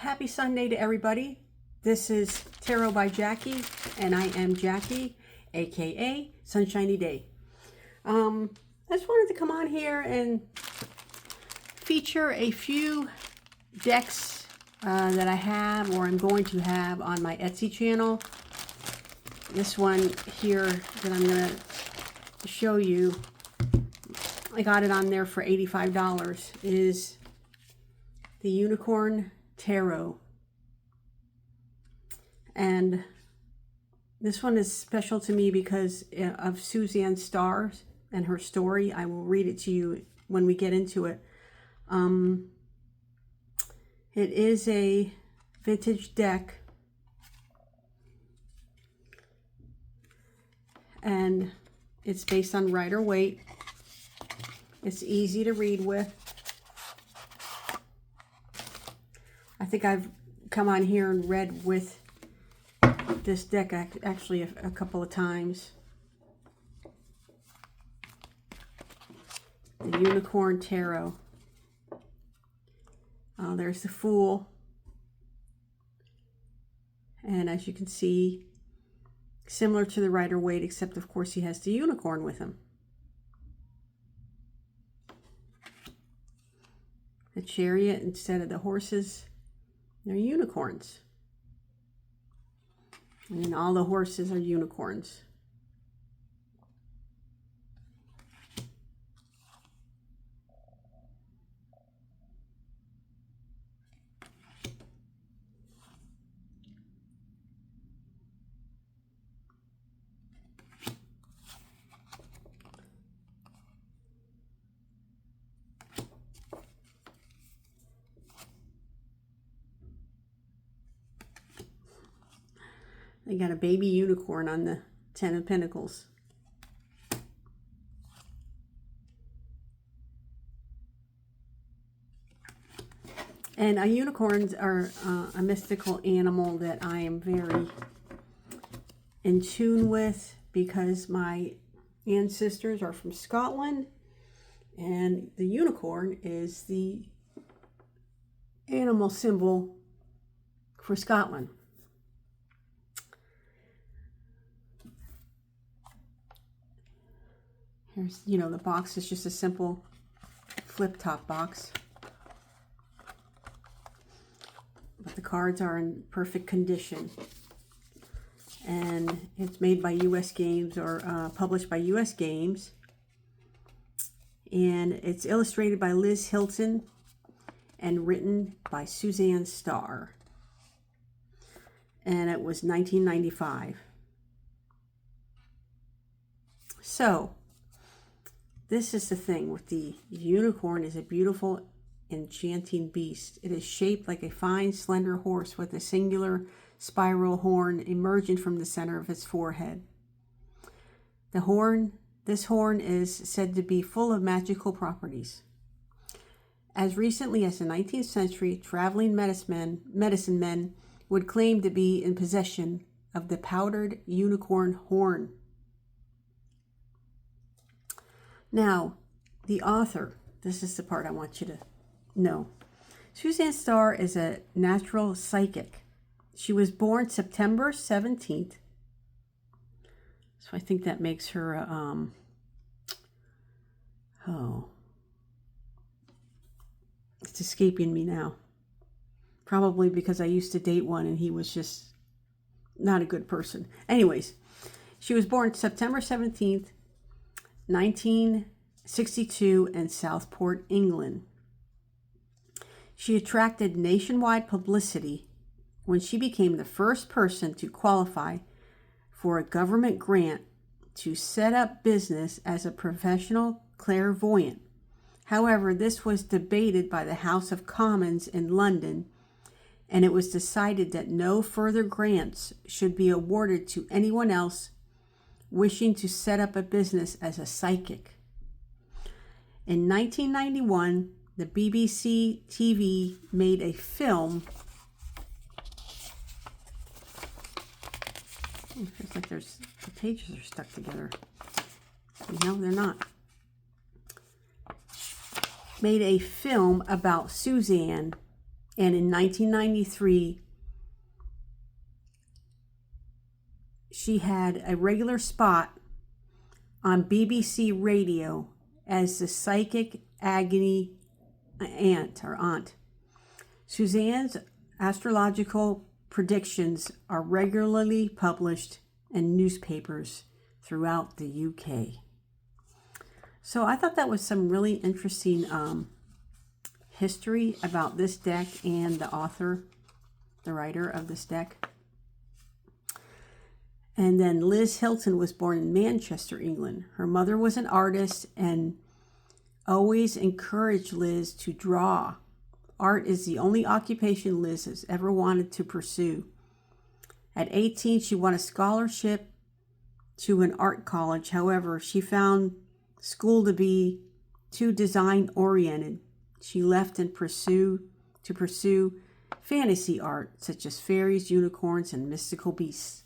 Happy Sunday to everybody. This is Tarot by Jackie, and I am Jackie, aka Sunshiny Day. I just wanted to come on here and feature a few decks that I have or I'm going to have on my Etsy channel. This one here that I'm going to show you, I got it on there for $85, is the Unicorn Tarot. And this one is special to me because of Suzanne Starr and her story. I will read it to you when we get into it. It is a vintage deck, and it's based on Rider-Waite. It's easy to read with. I think I've come on here and read with this deck actually a couple of times. The Unicorn Tarot. There's the Fool. And as you can see, similar to the Rider-Waite, except of course he has the unicorn with him. The Chariot, instead of the horses, they're unicorns. And all the horses are unicorns. They got a baby unicorn on the Ten of Pentacles. And unicorns are a mystical animal that I am very in tune with because my ancestors are from Scotland, and the unicorn is the animal symbol for Scotland. Here's, the box is just a simple flip-top box. But the cards are in perfect condition. And it's made by US Games, or published by US Games. And it's illustrated by Liz Hilton and written by Suzanne Starr. And it was 1995. So, this is the thing with the unicorn. Is a beautiful, enchanting beast. It is shaped like a fine, slender horse with a singular spiral horn emerging from the center of its forehead. This horn is said to be full of magical properties. As recently as the 19th century, traveling medicine men would claim to be in possession of the powdered unicorn horn. Now, the author, this is the part I want you to know. Suzanne Starr is a natural psychic. She was born September 17th. So I think that makes her, it's escaping me now. Probably because I used to date one and he was just not a good person. Anyways, she was born September 17th, 1962 in Southport, England. She attracted nationwide publicity when she became the first person to qualify for a government grant to set up business as a professional clairvoyant. However, this was debated by the House of Commons in London, and it was decided that no further grants should be awarded to anyone else wishing to set up a business as a psychic. In 1991, the BBC TV made a film. It feels like the pages are stuck together. No, they're not. Made a film about Suzanne And in 1993, she had a regular spot on BBC Radio as the psychic agony aunt. Suzanne's astrological predictions are regularly published in newspapers throughout the UK. So I thought that was some really interesting history about this deck and the author, the writer of this deck. And then Liz Hilton was born in Manchester, England. Her mother was an artist and always encouraged Liz to draw. Art is the only occupation Liz has ever wanted to pursue. At 18, she won a scholarship to an art college. However, she found school to be too design-oriented. She left and to pursue fantasy art, such as fairies, unicorns, and mystical beasts.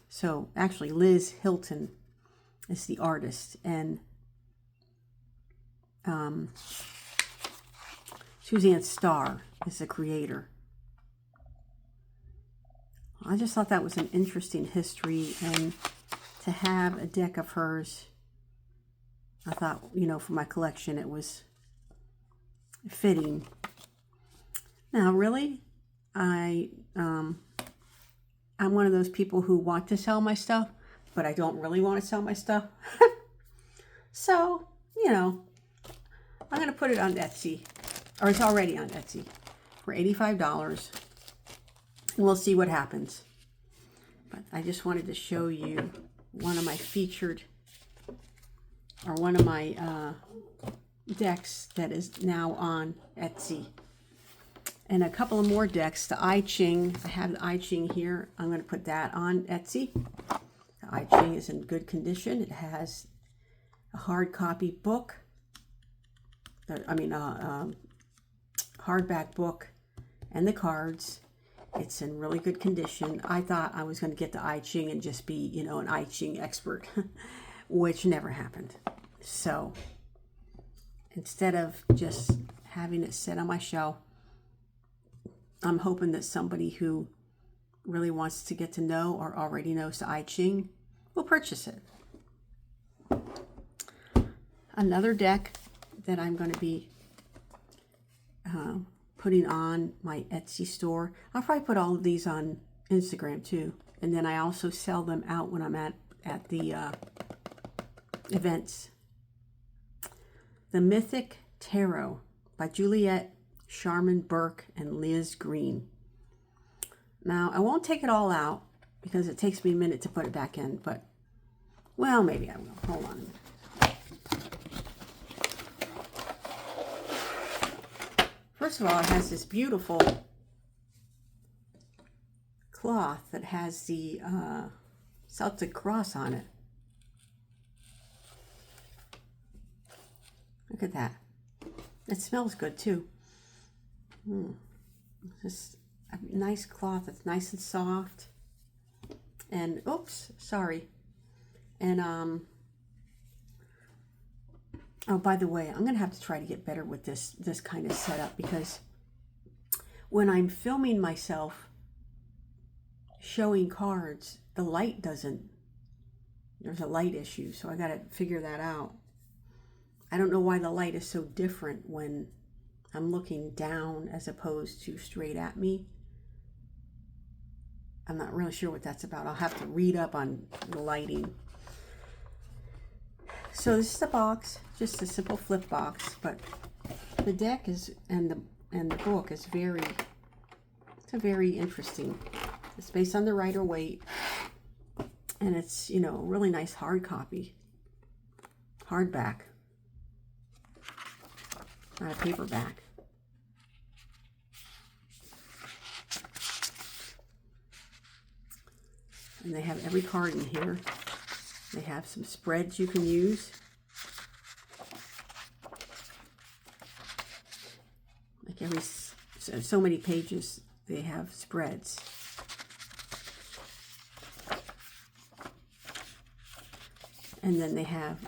So actually, Liz Hilton is the artist, and Suzanne Starr is the creator. I just thought that was an interesting history, and to have a deck of hers, I thought, for my collection, it was fitting. Now, really, I'm one of those people who want to sell my stuff, but I don't really want to sell my stuff. So, I'm going to put it on Etsy, or it's already on Etsy, for $85. And we'll see what happens. But I just wanted to show you one of my decks that is now on Etsy. And a couple of more decks. The I Ching, I have the I Ching here. I'm going to put that on Etsy. The I Ching is in good condition. It has a hard copy book. Hardback book and the cards. It's in really good condition. I thought I was going to get the I Ching and just be, an I Ching expert, which never happened. So instead of just having it sit on my shelf, I'm hoping that somebody who really wants to get to know or already knows the I Ching will purchase it. Another deck that I'm going to be putting on my Etsy store. I'll probably put all of these on Instagram too. And then I also sell them out when I'm at the events. The Mythic Tarot by Juliet Sharman Burke and Liz Green. Now, I won't take it all out because it takes me a minute to put it back in, but, well, maybe I will. Hold on a minute. First of all, it has this beautiful cloth that has the Celtic cross on it. Look at that. It smells good too. Just a nice cloth. It's nice and soft. And oops, sorry. And oh, by the way, I'm gonna have to try to get better with this kind of setup, because when I'm filming myself showing cards, the light doesn't. There's a light issue, so I gotta figure that out. I don't know why the light is so different when I'm looking down as opposed to straight at me. I'm not really sure what that's about. I'll have to read up on the lighting. So this is the box, just a simple flip box, but the deck is and the book is very interesting. It's based on the Rider-Waite, and it's really nice hard copy, hardback. Not a paperback. And they have every card in here. They have some spreads you can use. Like every so many pages, they have spreads. And then they have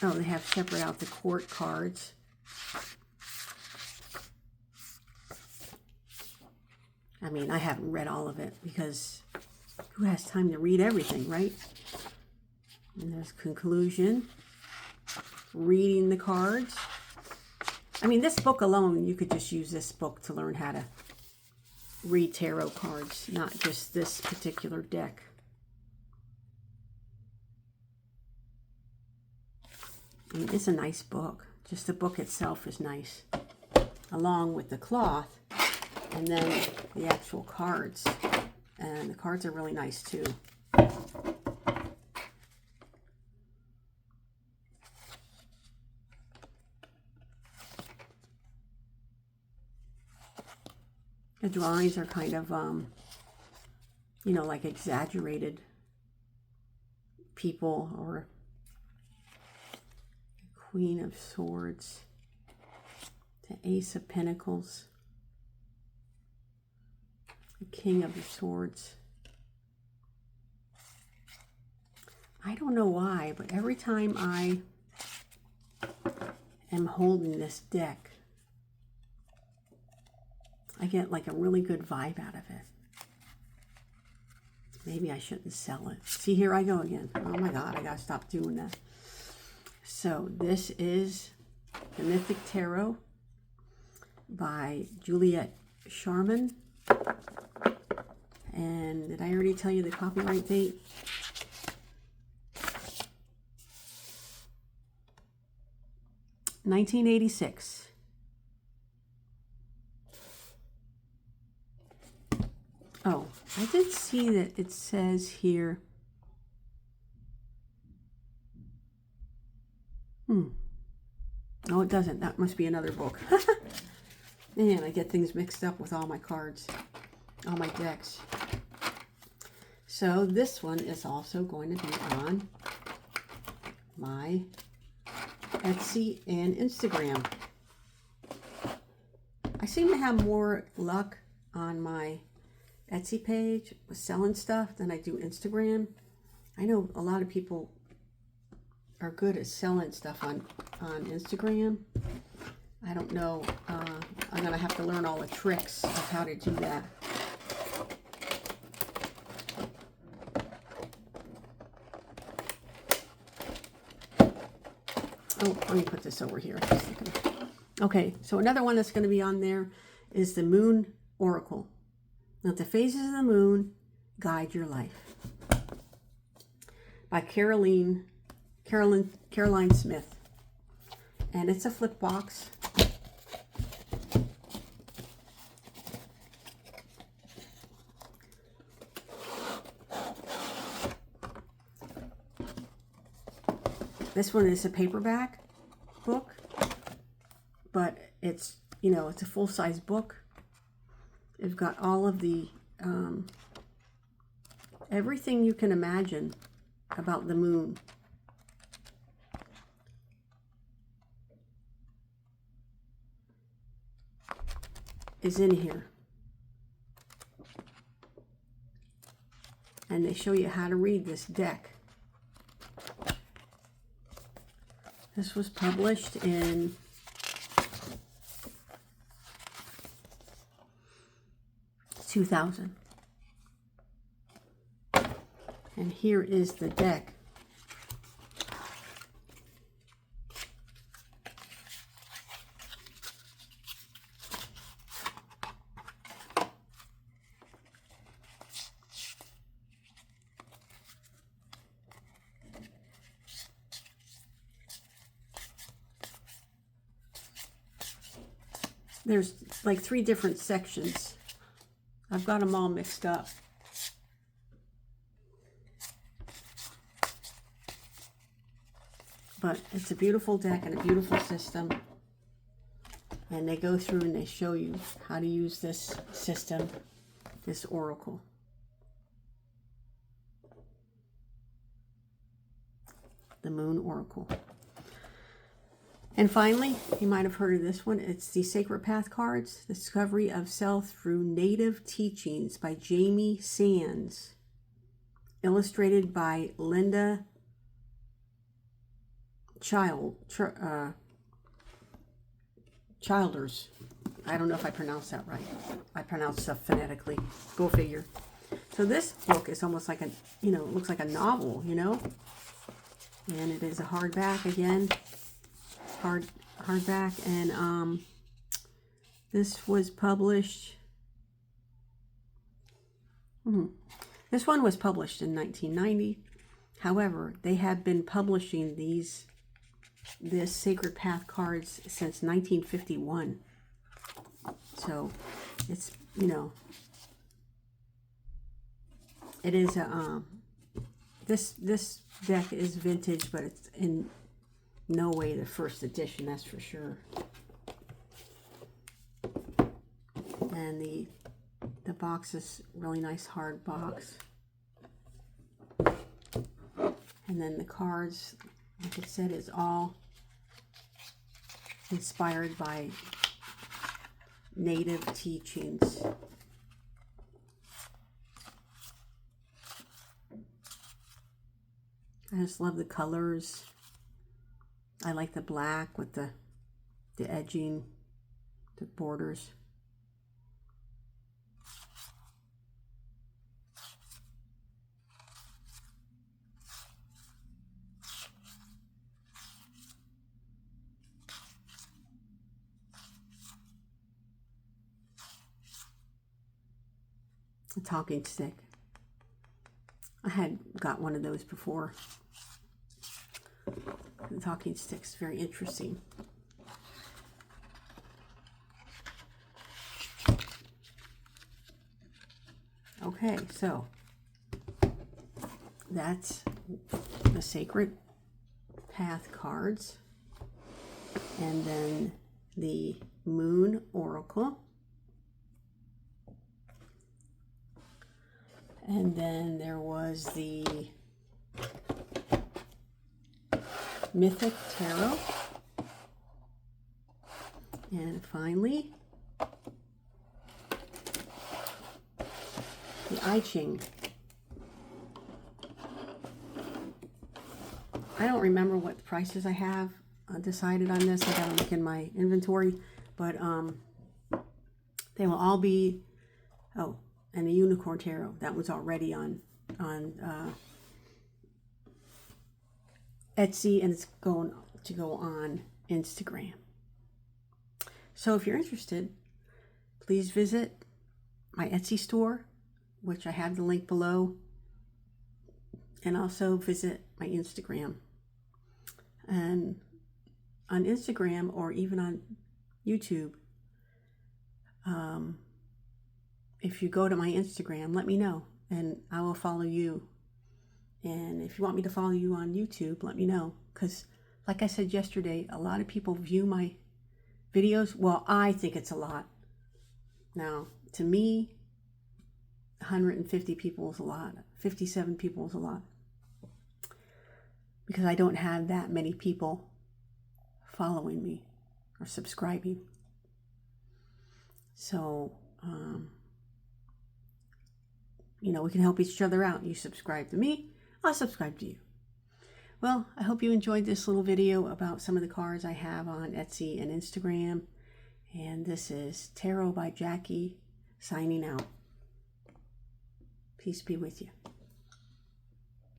Oh, they have separate out the court cards. I mean, I haven't read all of it because who has time to read everything, right? And there's conclusion, reading the cards. I mean, this book alone, you could just use this book to learn how to read tarot cards, not just this particular deck. I mean, it's a nice book. Just the book itself is nice, along with the cloth, and then the actual cards. And the cards are really nice too. The drawings are kind of, you know, like exaggerated people, or Queen of Swords, the Ace of Pentacles, the King of the Swords. I don't know why, but every time I am holding this deck, I get like a really good vibe out of it. Maybe I shouldn't sell it. See, here I go again. Oh my God, I gotta stop doing that. So this is The Mythic Tarot by Juliet Sharman. And did I already tell you the copyright date? $1986. Oh, I did see that it says here. No, it doesn't. That must be another book. Man, I get things mixed up with all my cards, all my decks. So this one is also going to be on my Etsy and Instagram. I seem to have more luck on my Etsy page with selling stuff than I do Instagram. I know a lot of people are good at selling stuff on Instagram. I don't know. I'm going to have to learn all the tricks of how to do that. Oh, let me put this over here. Okay, so another one that's going to be on there is the Moon Oracle. Let the phases of the moon guide your life. By Caroline Smith. And it's a flip box. This one is a paperback book, but it's, you know, it's a full-size book. It's got all of the, everything you can imagine about the moon. Is in here. And they show you how to read this deck. This was published in 2000. And here is the deck. There's like 3 different sections. I've got them all mixed up. But it's a beautiful deck and a beautiful system. And they go through and they show you how to use this system, this oracle. The Moon Oracle. And finally, you might have heard of this one. It's the Sacred Path cards, Discovery of Self Through Native Teachings by Jamie Sands. Illustrated by Linda Childers. I don't know if I pronounced that right. I pronounce stuff phonetically. Go figure. So this book is almost like a, you know, it looks like a novel, you know. And it is a hardback again. Hardback, and this was published. This one was published in 1990. However, they have been publishing this Sacred Path cards since 1951. So it's, you know, it is a this deck is vintage, but it's in no way the first edition, that's for sure. And the box is really nice hard box. And then the cards, like I said, is all inspired by native teachings. I just love the colors. I like the black with the edging, the borders. A talking stick. I had got one of those before. The talking stick's very interesting. Okay, so that's the Sacred Path cards, and then the Moon Oracle, and then there was the Mythic Tarot, and finally the I Ching. I don't remember what the prices I have decided on this. I gotta look in my inventory, but they will all be, oh, and the Unicorn Tarot, that was already on Etsy, and it's going to go on Instagram. So if you're interested, please visit my Etsy store, which I have the link below, and also visit my Instagram. And on Instagram, or even on YouTube, if you go to my Instagram, let me know and I will follow you. And if you want me to follow you on YouTube, let me know, because like I said yesterday, a lot of people view my videos. Well, I think it's a lot. Now, to me, 150 people is a lot. 57 people is a lot, because I don't have that many people following me or subscribing. So, you know, we can help each other out. You subscribe to me, I'll subscribe to you. Well, I hope you enjoyed this little video about some of the cards I have on Etsy and Instagram. And this is Tarot by Jackie signing out. Peace be with you.